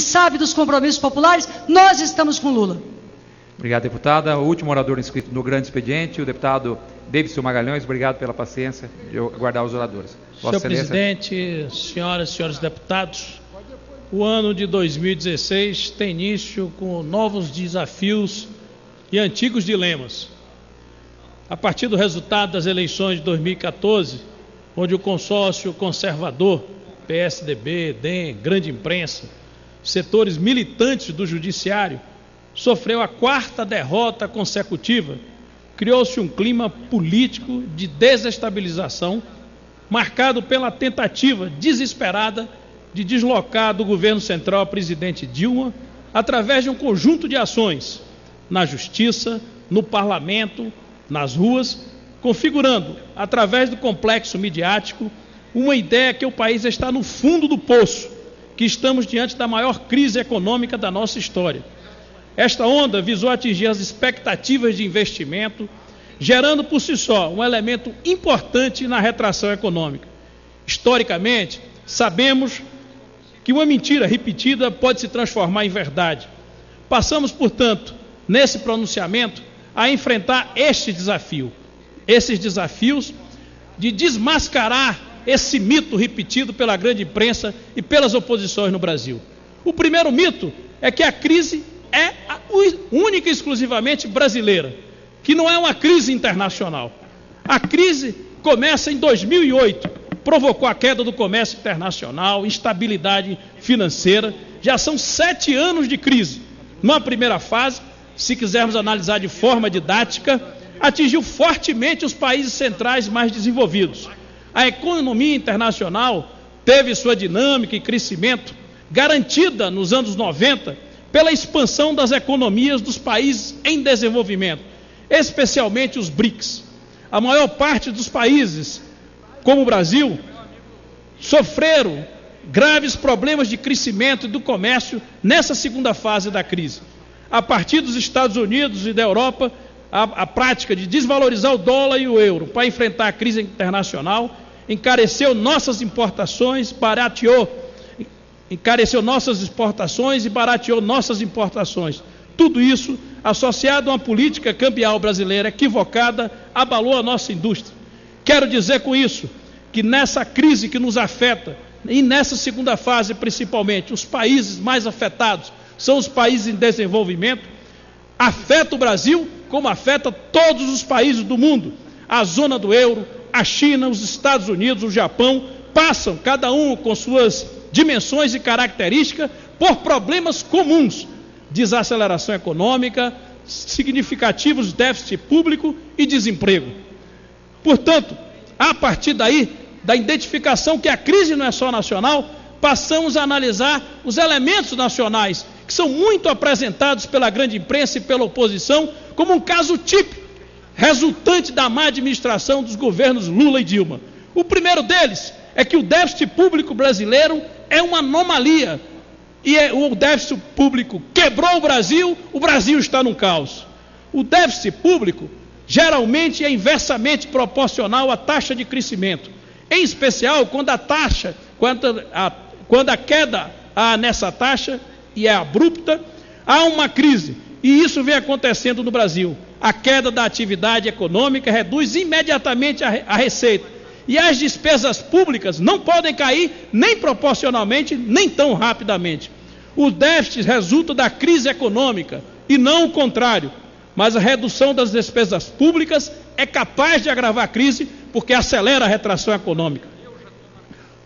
sabe dos compromissos populares, nós estamos com Lula. Obrigado, deputada. O último orador inscrito no grande expediente, o deputado Davidson Magalhães. Obrigado pela paciência de aguardar os oradores. Senhor presidente, senhoras e senhores deputados, o ano de 2016 tem início com novos desafios e antigos dilemas. A partir do resultado das eleições de 2014, onde o consórcio conservador, PSDB, DEM, grande imprensa, setores militantes do judiciário, sofreu a 4ª derrota consecutiva, criou-se um clima político de desestabilização, marcado pela tentativa desesperada de deslocar do governo central a presidente Dilma, através de um conjunto de ações, na justiça, no parlamento, nas ruas, configurando, através do complexo midiático, uma ideia que o país está no fundo do poço, que estamos diante da maior crise econômica da nossa história. Esta onda visou atingir as expectativas de investimento, gerando por si só um elemento importante na retração econômica. Historicamente, sabemos que uma mentira repetida pode se transformar em verdade. Passamos, portanto, nesse pronunciamento, a enfrentar este desafio. Esses desafios de desmascarar esse mito repetido pela grande imprensa e pelas oposições no Brasil. O primeiro mito é que a crise é única e exclusivamente brasileira, que não é uma crise internacional. A crise começa em 2008, provocou a queda do comércio internacional, instabilidade financeira. Já são 7 anos de crise. Numa primeira fase, se quisermos analisar de forma didática, atingiu fortemente os países centrais mais desenvolvidos. A economia internacional teve sua dinâmica e crescimento garantida nos anos 90 pela expansão das economias dos países em desenvolvimento, especialmente os BRICS. A maior parte dos países, como o Brasil, sofreram graves problemas de crescimento e do comércio nessa segunda fase da crise. A partir dos Estados Unidos e da Europa, a prática de desvalorizar o dólar e o euro para enfrentar a crise internacional encareceu nossas importações, encareceu nossas exportações e barateou nossas importações. Tudo isso, associado a uma política cambial brasileira equivocada, abalou a nossa indústria. Quero dizer com isso que nessa crise que nos afeta, e nessa segunda fase principalmente, os países mais afetados são os países em desenvolvimento, afeta o Brasil como afeta todos os países do mundo. A zona do euro, a China, os Estados Unidos, o Japão, passam, cada um com suas dimensões e características, por problemas comuns: desaceleração econômica, significativos déficit público e desemprego. Portanto, a partir daí, da identificação que a crise não é só nacional, passamos a analisar os elementos nacionais, que são muito apresentados pela grande imprensa e pela oposição, como um caso típico, resultante da má administração dos governos Lula e Dilma. O primeiro deles é que o déficit público brasileiro é uma anomalia, e o déficit público quebrou o Brasil está num caos. O déficit público geralmente é inversamente proporcional à taxa de crescimento, em especial quando a queda nessa taxa e é abrupta, há uma crise, e isso vem acontecendo no Brasil. A queda da atividade econômica reduz imediatamente a receita, e as despesas públicas não podem cair nem proporcionalmente, nem tão rapidamente. O déficit resulta da crise econômica e não o contrário, mas a redução das despesas públicas é capaz de agravar a crise porque acelera a retração econômica.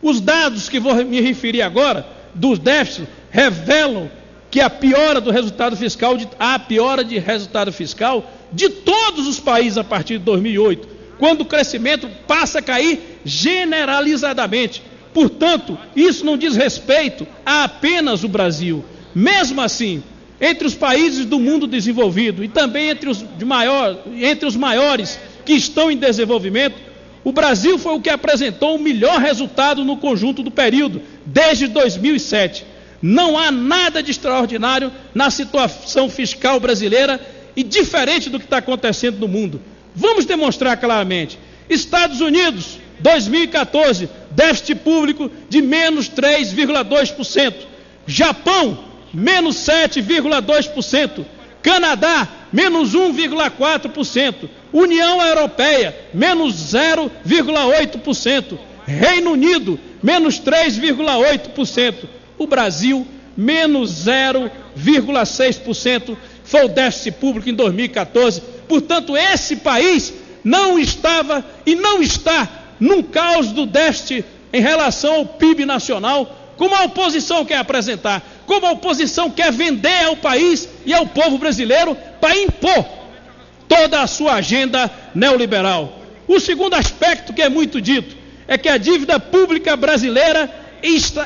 Os dados que vou me referir agora, dos déficits, revelam que a piora de resultado fiscal de todos os países a partir de 2008, quando o crescimento passa a cair generalizadamente. Portanto, isso não diz respeito a apenas o Brasil. Mesmo assim, entre os países do mundo desenvolvido e também entre os maiores que estão em desenvolvimento, o Brasil foi o que apresentou o melhor resultado no conjunto do período, desde 2007. Não há nada de extraordinário na situação fiscal brasileira e diferente do que está acontecendo no mundo. Vamos demonstrar claramente. Estados Unidos, 2014, déficit público de menos 3,2%. Japão, menos 7,2%. Canadá, menos 1,4%. União Europeia, menos 0,8%. Reino Unido, menos 3,8%. O Brasil, menos 0,6% foi o déficit público em 2014. Portanto, esse país não estava e não está num caos do déficit em relação ao PIB nacional, como a oposição quer apresentar, como a oposição quer vender ao país e ao povo brasileiro para impor toda a sua agenda neoliberal. O segundo aspecto que é muito dito é que a dívida pública brasileira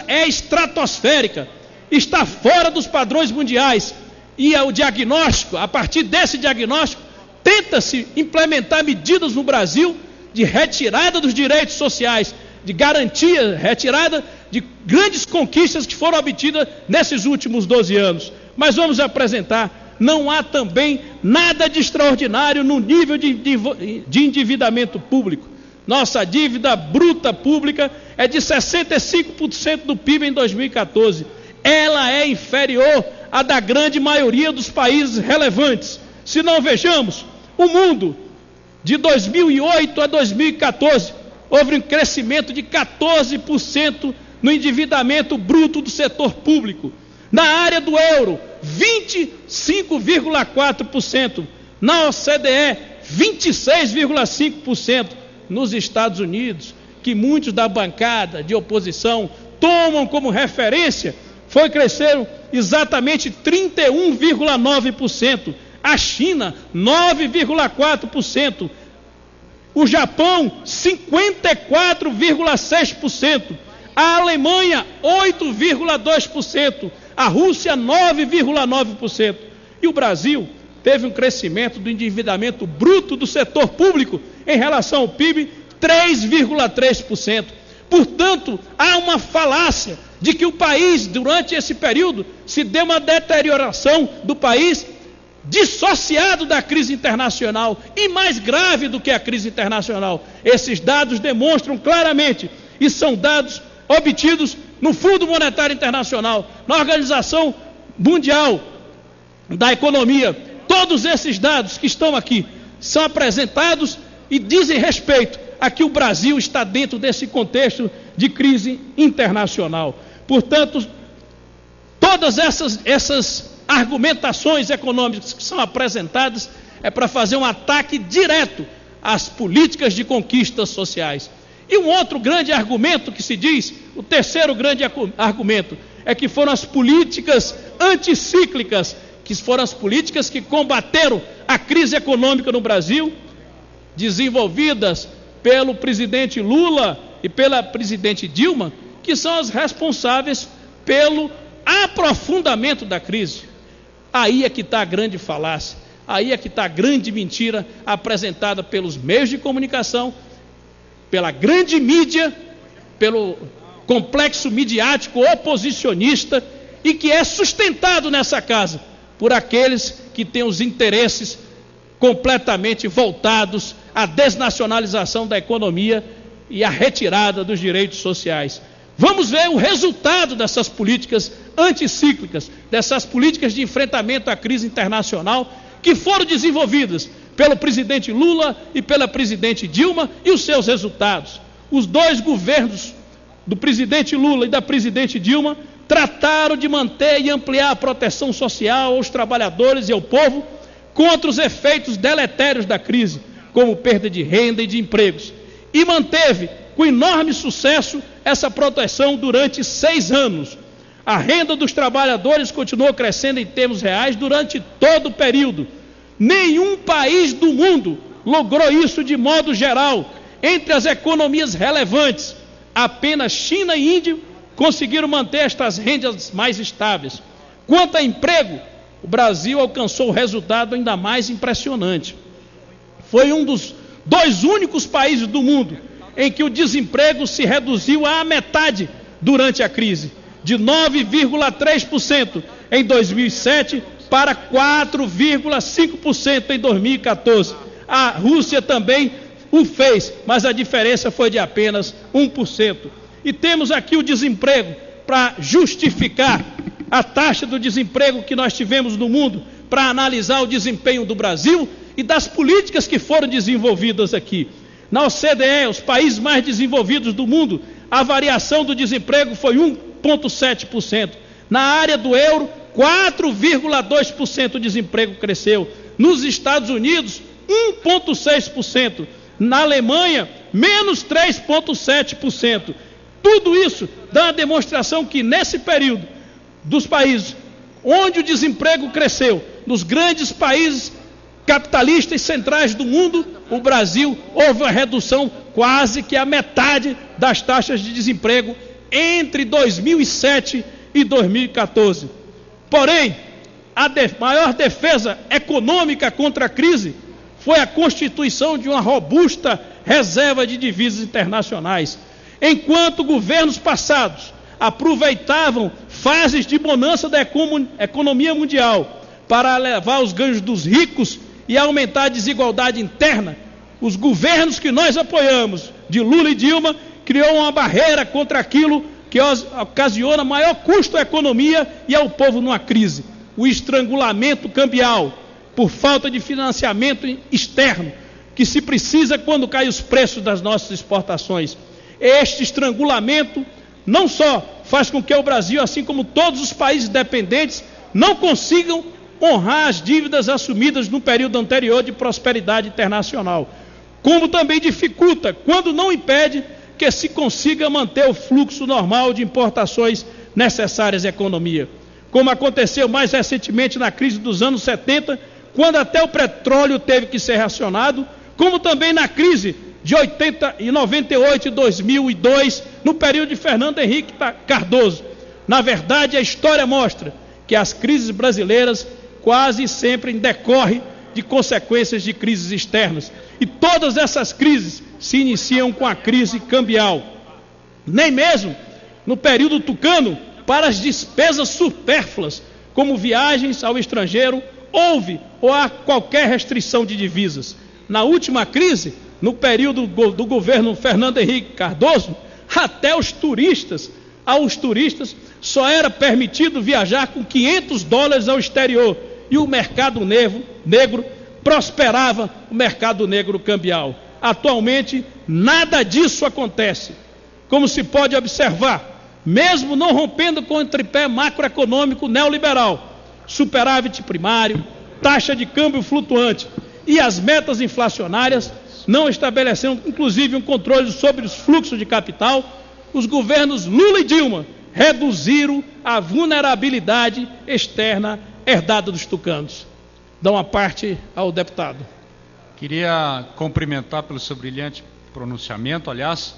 é estratosférica, está fora dos padrões mundiais, e o diagnóstico, a partir desse diagnóstico, tenta-se implementar medidas no Brasil de retirada dos direitos sociais, de garantia, retirada de grandes conquistas que foram obtidas nesses últimos 12 anos. Mas vamos apresentar, não há também nada de extraordinário no nível de endividamento público. Nossa dívida bruta pública é de 65% do PIB em 2014. Ela é inferior à da grande maioria dos países relevantes. Se não vejamos, o mundo, de 2008 a 2014, houve um crescimento de 14% no endividamento bruto do setor público. Na área do euro, 25,4%. Na OCDE, 26,5%. Nos Estados Unidos, que muitos da bancada de oposição tomam como referência, cresceram exatamente 31,9%. A China, 9,4%. O Japão, 54,6%. A Alemanha, 8,2%. A Rússia, 9,9%. E o Brasil teve um crescimento do endividamento bruto do setor público em relação ao PIB, 3,3%. Portanto, há uma falácia de que o país, durante esse período, se deu uma deterioração do país dissociado da crise internacional, e mais grave do que a crise internacional. Esses dados demonstram claramente, e são dados obtidos no Fundo Monetário Internacional, na Organização Mundial da Economia. Todos esses dados que estão aqui são apresentados e dizem respeito a que o Brasil está dentro desse contexto de crise internacional. Portanto, todas essas argumentações econômicas que são apresentadas é para fazer um ataque direto às políticas de conquistas sociais. E um outro grande argumento que se diz, o terceiro grande argumento, é que foram as políticas anticíclicas, que foram as políticas que combateram a crise econômica no Brasil, desenvolvidas pelo presidente Lula e pela presidente Dilma, que são as responsáveis pelo aprofundamento da crise. Aí é que está a grande falácia, aí é que está a grande mentira apresentada pelos meios de comunicação, pela grande mídia, pelo complexo midiático oposicionista, e que é sustentado nessa casa por aqueles que têm os interesses completamente voltados à desnacionalização da economia e à retirada dos direitos sociais. Vamos ver o resultado dessas políticas anticíclicas, dessas políticas de enfrentamento à crise internacional, que foram desenvolvidas pelo presidente Lula e pela presidente Dilma, e os seus resultados. Os dois governos do presidente Lula e da presidente Dilma trataram de manter e ampliar a proteção social aos trabalhadores e ao povo contra os efeitos deletérios da crise, como perda de renda e de empregos, e manteve com enorme sucesso essa proteção durante 6 anos. A renda dos trabalhadores continuou crescendo em termos reais durante todo o período. Nenhum país do mundo logrou isso de modo geral. Entre as economias relevantes, apenas China e Índia conseguiram manter estas rendas mais estáveis. Quanto a emprego, o Brasil alcançou o resultado ainda mais impressionante. Foi um dos 2 únicos países do mundo em que o desemprego se reduziu à metade durante a crise, de 9,3% em 2007 para 4,5% em 2014. A Rússia também o fez, mas a diferença foi de apenas 1%. E temos aqui o desemprego para justificar a taxa do desemprego que nós tivemos no mundo para analisar o desempenho do Brasil e das políticas que foram desenvolvidas aqui. Na OCDE, os países mais desenvolvidos do mundo, a variação do desemprego foi 1,7%. Na área do euro, 4,2% o desemprego cresceu. Nos Estados Unidos, 1,6%. Na Alemanha, menos 3,7%. Tudo isso dá uma demonstração que nesse período dos países onde o desemprego cresceu, nos grandes países capitalistas centrais do mundo, o Brasil houve uma redução quase que a metade das taxas de desemprego entre 2007 e 2014. Porém, a maior defesa econômica contra a crise foi a constituição de uma robusta reserva de divisas internacionais. Enquanto governos passados aproveitavam fases de bonança da economia mundial para elevar os ganhos dos ricos e aumentar a desigualdade interna, os governos que nós apoiamos, de Lula e Dilma, criou uma barreira contra aquilo que ocasiona maior custo à economia e ao povo numa crise: o estrangulamento cambial, por falta de financiamento externo, que se precisa quando caem os preços das nossas exportações. Este estrangulamento não só faz com que o Brasil, assim como todos os países dependentes, não consigam honrar as dívidas assumidas no período anterior de prosperidade internacional, como também dificulta, quando não impede, que se consiga manter o fluxo normal de importações necessárias à economia. Como aconteceu mais recentemente na crise dos anos 70, quando até o petróleo teve que ser racionado, como também na crise de 98 e 2002, no período de Fernando Henrique Cardoso. Na verdade, a história mostra que as crises brasileiras quase sempre decorrem de consequências de crises externas. E todas essas crises se iniciam com a crise cambial. Nem mesmo no período tucano, para as despesas supérfluas, como viagens ao estrangeiro, houve ou há qualquer restrição de divisas. Na última crise, no período do governo Fernando Henrique Cardoso, até aos turistas só era permitido viajar com $500 ao exterior, e o mercado negro prosperava, o mercado negro cambial. Atualmente, nada disso acontece. Como se pode observar, mesmo não rompendo com o tripé macroeconômico neoliberal, superávit primário, taxa de câmbio flutuante e as metas inflacionárias, não estabelecendo inclusive um controle sobre os fluxos de capital, os governos Lula e Dilma reduziram a vulnerabilidade externa herdada dos tucanos. Dá uma parte ao deputado. Queria cumprimentar pelo seu brilhante pronunciamento, aliás,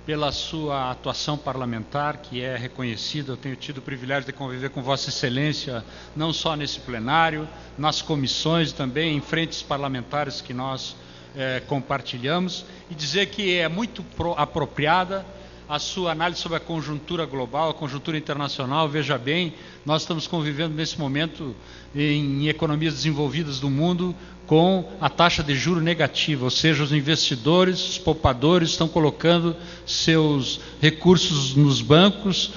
pela sua atuação parlamentar, que é reconhecida. Eu tenho tido o privilégio de conviver com Vossa Excelência, não só nesse plenário, nas comissões também, em frentes parlamentares que nós compartilhamos, e dizer que é muito apropriada a sua análise sobre a conjuntura global, a conjuntura internacional. Veja bem, nós estamos convivendo nesse momento em economias desenvolvidas do mundo com a taxa de juro negativa, ou seja, os investidores, os poupadores estão colocando seus recursos nos bancos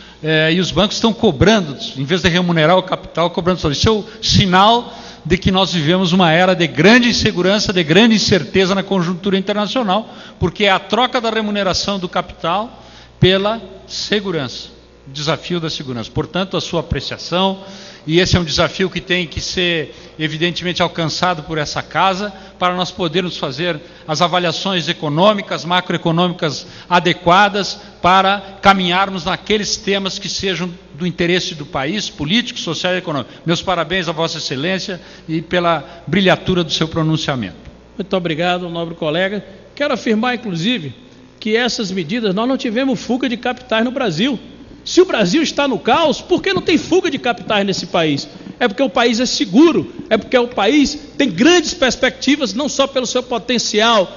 e os bancos estão cobrando, em vez de remunerar o capital, cobrando só. Isso é o sinal de que nós vivemos uma era de grande insegurança, de grande incerteza na conjuntura internacional, porque é a troca da remuneração do capital pela segurança, o desafio da segurança. Portanto, a sua apreciação, e esse é um desafio que tem que ser evidentemente alcançado por essa casa, para nós podermos fazer as avaliações econômicas, macroeconômicas adequadas, para caminharmos naqueles temas que sejam do interesse do país, político, social e econômico. Meus parabéns a Vossa Excelência e pela brilhatura do seu pronunciamento. Muito obrigado, nobre colega. Quero afirmar, inclusive, que essas medidas, nós não tivemos fuga de capitais no Brasil. Se o Brasil está no caos, por que não tem fuga de capitais nesse país? É porque o país é seguro, é porque o país tem grandes perspectivas, não só pelo seu potencial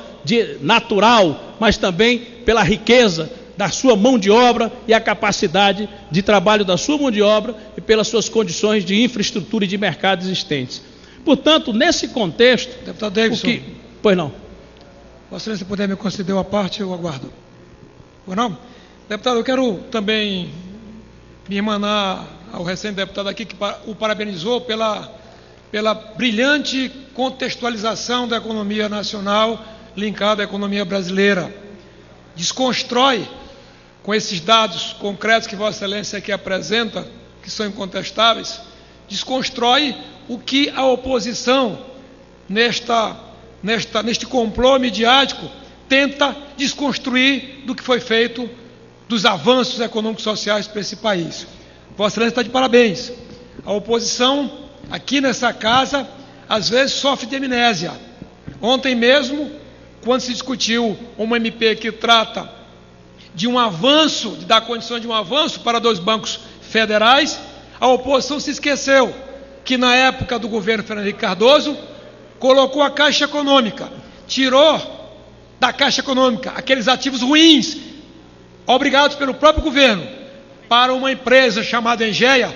natural, mas também pela riqueza da sua mão de obra e a capacidade de trabalho da sua mão de obra e pelas suas condições de infraestrutura e de mercado existentes. Portanto, nesse contexto... Deputado Davidson. Pois não. Vossa Excelência, se puder me conceder uma parte, eu aguardo. Ou não? Deputado, eu quero também me emanar ao recém-deputado aqui que o parabenizou pela brilhante contextualização da economia nacional linkada à economia brasileira. Desconstrói, com esses dados concretos que Vossa Excelência aqui apresenta, que são incontestáveis, desconstrói o que a oposição, neste complô midiático, tenta desconstruir do que foi feito, dos avanços econômicos e sociais para esse país. Vossa Excelência está de parabéns. A oposição, aqui nessa casa, às vezes sofre de amnésia. Ontem mesmo, quando se discutiu uma MP que trata de um avanço, de dar condições de um avanço para 2 bancos federais, a oposição se esqueceu que na época do governo Fernando Henrique Cardoso, colocou a Caixa Econômica, tirou da Caixa Econômica aqueles ativos ruins, obrigados pelo próprio governo, para uma empresa chamada Engea,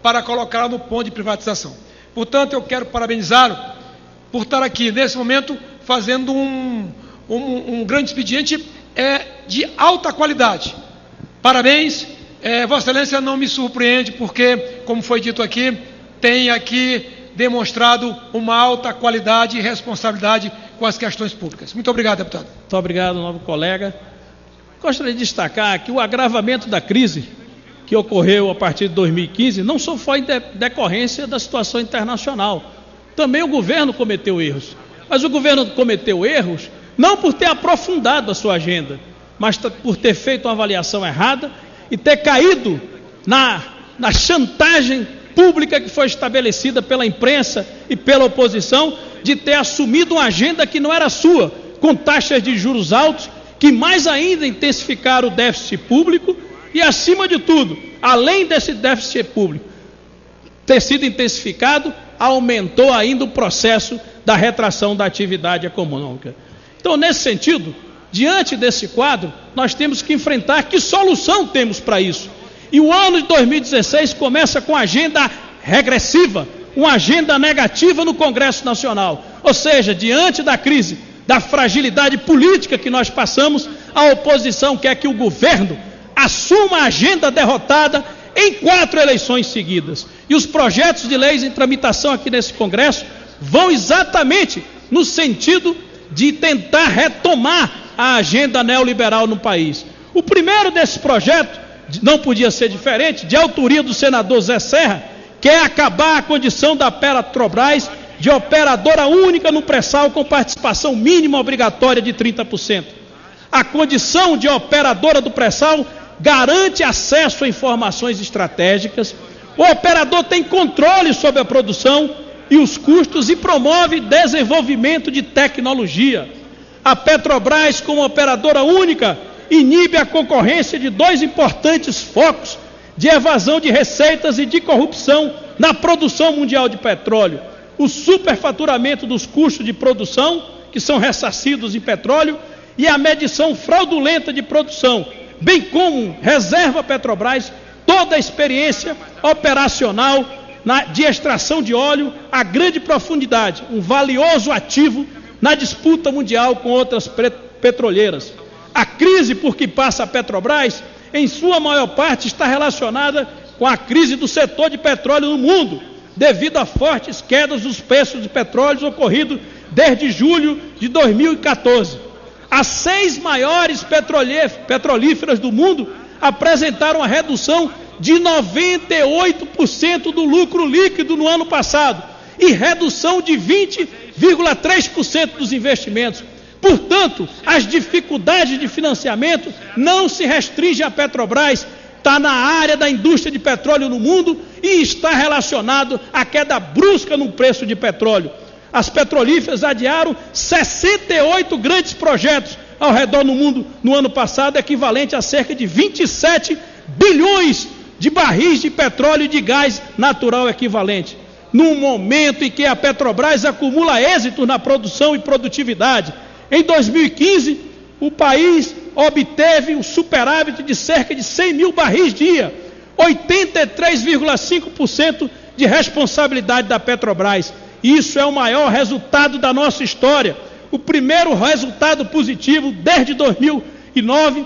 para colocá-la no ponto de privatização. Portanto, eu quero parabenizá-lo por estar aqui, nesse momento, fazendo um grande expediente de alta qualidade. Parabéns. Vossa Excelência não me surpreende, porque, como foi dito aqui, tem aqui demonstrado uma alta qualidade e responsabilidade com as questões públicas. Muito obrigado, deputado. Muito obrigado, novo colega. Gostaria de destacar que o agravamento da crise que ocorreu a partir de 2015 não só foi em decorrência da situação internacional. Também o governo cometeu erros. Mas o governo cometeu erros não por ter aprofundado a sua agenda, mas por ter feito uma avaliação errada e ter caído na chantagem pública que foi estabelecida pela imprensa e pela oposição, de ter assumido uma agenda que não era sua, com taxas de juros altos, que mais ainda intensificaram o déficit público e, acima de tudo, além desse déficit público ter sido intensificado, aumentou ainda o processo da retração da atividade econômica. Então, nesse sentido, diante desse quadro, nós temos que enfrentar que solução temos para isso. E o ano de 2016 começa com agenda regressiva, uma agenda negativa no Congresso Nacional. Ou seja, diante da crise, da fragilidade política que nós passamos, a oposição quer que o governo assuma a agenda derrotada em 4 eleições seguidas. E os projetos de leis em tramitação aqui nesse Congresso vão exatamente no sentido de tentar retomar a agenda neoliberal no país. O primeiro desse projeto, não podia ser diferente, de autoria do senador Zé Serra, quer acabar a condição da Petrobras de operadora única no pré-sal com participação mínima obrigatória de 30%. A condição de operadora do pré-sal garante acesso a informações estratégicas, o operador tem controle sobre a produção e os custos e promove desenvolvimento de tecnologia. A Petrobras, como operadora única, inibe a concorrência de 2 importantes focos de evasão de receitas e de corrupção na produção mundial de petróleo: o superfaturamento dos custos de produção, que são ressarcidos em petróleo, e a medição fraudulenta de produção, bem como reserva a Petrobras toda a experiência operacional de extração de óleo a grande profundidade, um valioso ativo na disputa mundial com outras petroleiras. A crise por que passa a Petrobras, em sua maior parte, está relacionada com a crise do setor de petróleo no mundo, devido a fortes quedas dos preços de petróleo ocorrido desde julho de 2014. As 6 maiores petrolíferas do mundo apresentaram a redução de 98% do lucro líquido no ano passado e redução de 20,3% dos investimentos. Portanto, as dificuldades de financiamento não se restringem à Petrobras, está na área da indústria de petróleo no mundo e está relacionado à queda brusca no preço de petróleo. As petrolíferas adiaram 68 grandes projetos ao redor do mundo no ano passado, equivalente a cerca de 27 bilhões de barris de petróleo e de gás natural equivalente. No momento em que a Petrobras acumula êxito na produção e produtividade, em 2015, o país obteve um superávit de cerca de 100 mil barris dia, 83,5% de responsabilidade da Petrobras. Isso é o maior resultado da nossa história, o primeiro resultado positivo desde 2009,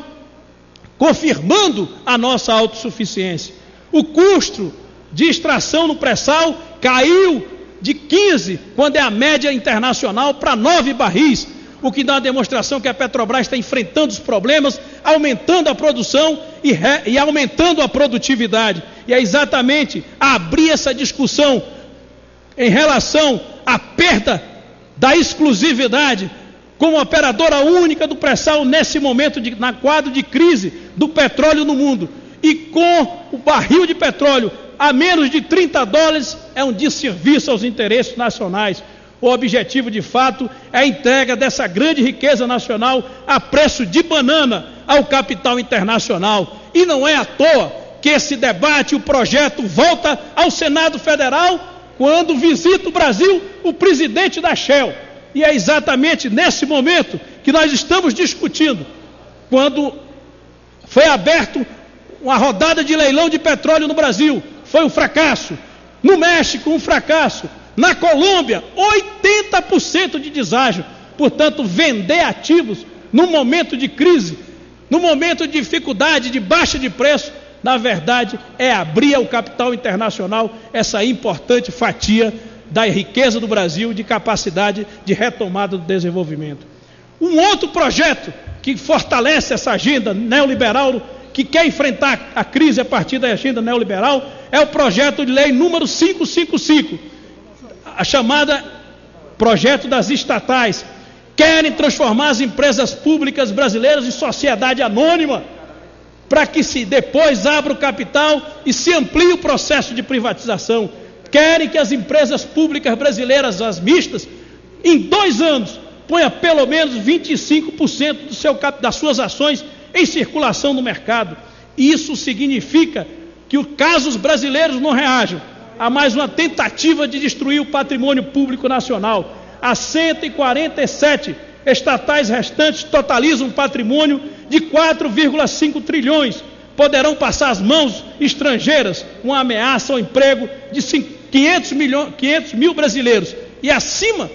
confirmando a nossa autossuficiência. O custo de extração no pré-sal caiu de 15, quando é a média internacional, para 9 barris, o que dá uma demonstração que a Petrobras está enfrentando os problemas, aumentando a produção e aumentando a produtividade. E é exatamente abrir essa discussão em relação à perda da exclusividade como operadora única do pré-sal nesse momento, na quadro de crise do petróleo no mundo. E com o barril de petróleo a menos de $30, é um desserviço aos interesses nacionais. O objetivo, de fato, é a entrega dessa grande riqueza nacional a preço de banana ao capital internacional. E não é à toa que esse debate, o projeto, volta ao Senado Federal quando visita o Brasil o presidente da Shell. E é exatamente nesse momento que nós estamos discutindo, quando foi aberto uma rodada de leilão de petróleo no Brasil. Foi um fracasso. No México, um fracasso. Na Colômbia, 80% de deságio. Portanto, vender ativos no momento de crise, no momento de dificuldade, de baixa de preço, na verdade, é abrir ao capital internacional essa importante fatia da riqueza do Brasil, de capacidade de retomada do desenvolvimento. Um outro projeto que fortalece essa agenda neoliberal, que quer enfrentar a crise a partir da agenda neoliberal, é o projeto de lei número 555, a chamada projeto das estatais. Querem transformar as empresas públicas brasileiras em sociedade anônima, para que se depois abra o capital e se amplie o processo de privatização. Querem que as empresas públicas brasileiras, as mistas, em 2 anos, ponha pelo menos 25% das suas ações em circulação no mercado. Isso significa que, caso os brasileiros não reajam a mais uma tentativa de destruir o patrimônio público nacional, as 147 estatais restantes totalizam um patrimônio de 4,5 trilhões, poderão passar às mãos estrangeiras, uma ameaça ao emprego de 500 mil brasileiros. E acima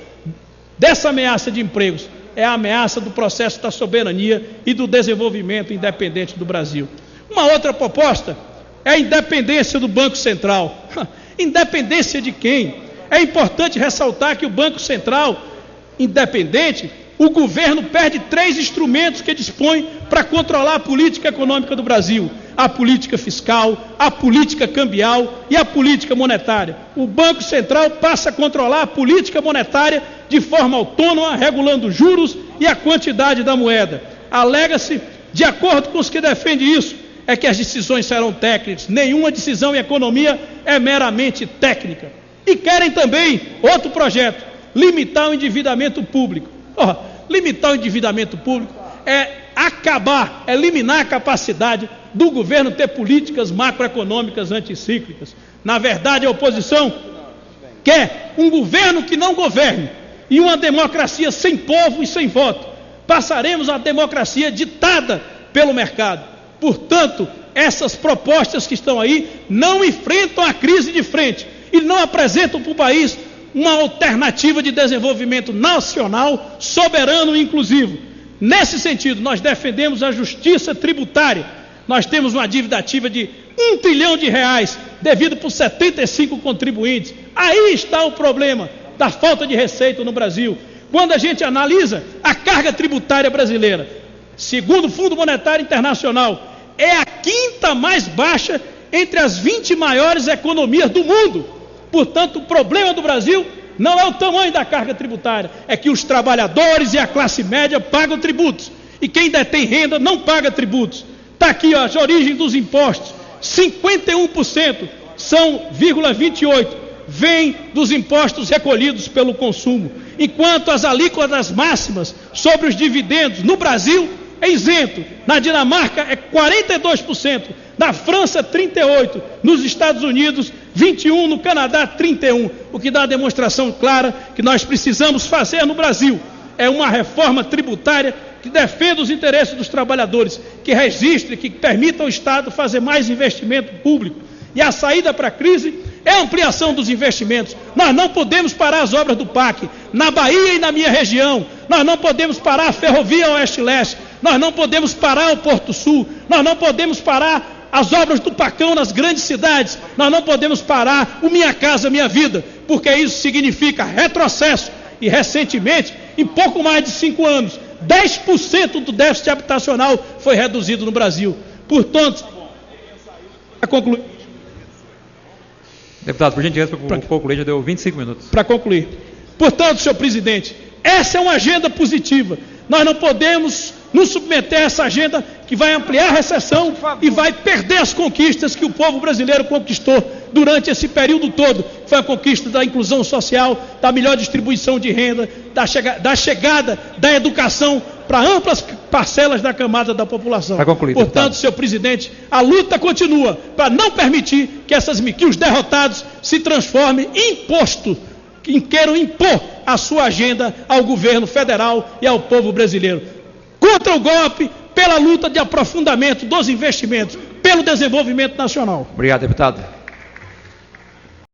dessa ameaça de empregos é a ameaça do processo da soberania e do desenvolvimento independente do Brasil. Uma outra proposta é a independência do Banco Central. Independência de quem? É importante ressaltar que o Banco Central independente, o governo perde 3 instrumentos que dispõe para controlar a política econômica do Brasil: a política fiscal, a política cambial e a política monetária. O Banco Central passa a controlar a política monetária de forma autônoma, regulando juros e a quantidade da moeda. Alega-se, de acordo com os que defendem isso, é que as decisões serão técnicas. Nenhuma decisão em economia é meramente técnica. E querem também outro projeto: limitar o endividamento público. Limitar o endividamento público é eliminar a capacidade do governo ter políticas macroeconômicas anticíclicas. Na verdade, a oposição quer um governo que não governe e uma democracia sem povo e sem voto. Passaremos a democracia ditada pelo mercado. Portanto, essas propostas que estão aí não enfrentam a crise de frente e não apresentam para o país uma alternativa de desenvolvimento nacional, soberano e inclusivo. Nesse sentido, nós defendemos a justiça tributária. Nós temos uma dívida ativa de R$1 trilhão, devido por 75 contribuintes. Aí está o problema da falta de receita no Brasil. Quando a gente analisa a carga tributária brasileira, segundo o Fundo Monetário Internacional, é a 5ª mais baixa entre as 20 maiores economias do mundo. Portanto, o problema do Brasil não é o tamanho da carga tributária, é que os trabalhadores e a classe média pagam tributos, e quem detém renda não paga tributos. Está aqui as origens dos impostos: 51% são 0,28%, vem dos impostos recolhidos pelo consumo, enquanto as alíquotas máximas sobre os dividendos no Brasil é isento. Na Dinamarca é 42%, na França 38%, nos Estados Unidos 21%, no Canadá 31%, o que dá a demonstração clara que nós precisamos fazer no Brasil é uma reforma tributária que defenda os interesses dos trabalhadores, que registre, que permita ao Estado fazer mais investimento público. E a saída para a crise é a ampliação dos investimentos. Nós não podemos parar as obras do PAC na Bahia e na minha região. Nós não podemos parar a ferrovia Oeste-Leste. Nós não podemos parar o Porto Sul. Nós não podemos parar as obras do Pacão nas grandes cidades. Nós não podemos parar o Minha Casa Minha Vida, porque isso significa retrocesso. E recentemente, em pouco mais de 5 anos, 10% do déficit habitacional foi reduzido no Brasil. Portanto, para concluir... Deputado, por gentileza, para concluir, já deu 25 minutos. Para concluir. Portanto, senhor presidente, essa é uma agenda positiva. Nós não podemos nos submeter a essa agenda que vai ampliar a recessão e vai perder as conquistas que o povo brasileiro conquistou durante esse período todo. Foi a conquista da inclusão social, da melhor distribuição de renda, da chegada da educação para amplas parcelas da camada da população. Para concluir, portanto, deputado, senhor presidente, a luta continua para não permitir que os derrotados se transformem em imposto, que queiram impor a sua agenda ao governo federal e ao povo brasileiro. Contra o golpe, pela luta de aprofundamento dos investimentos, pelo desenvolvimento nacional. Obrigado, deputado.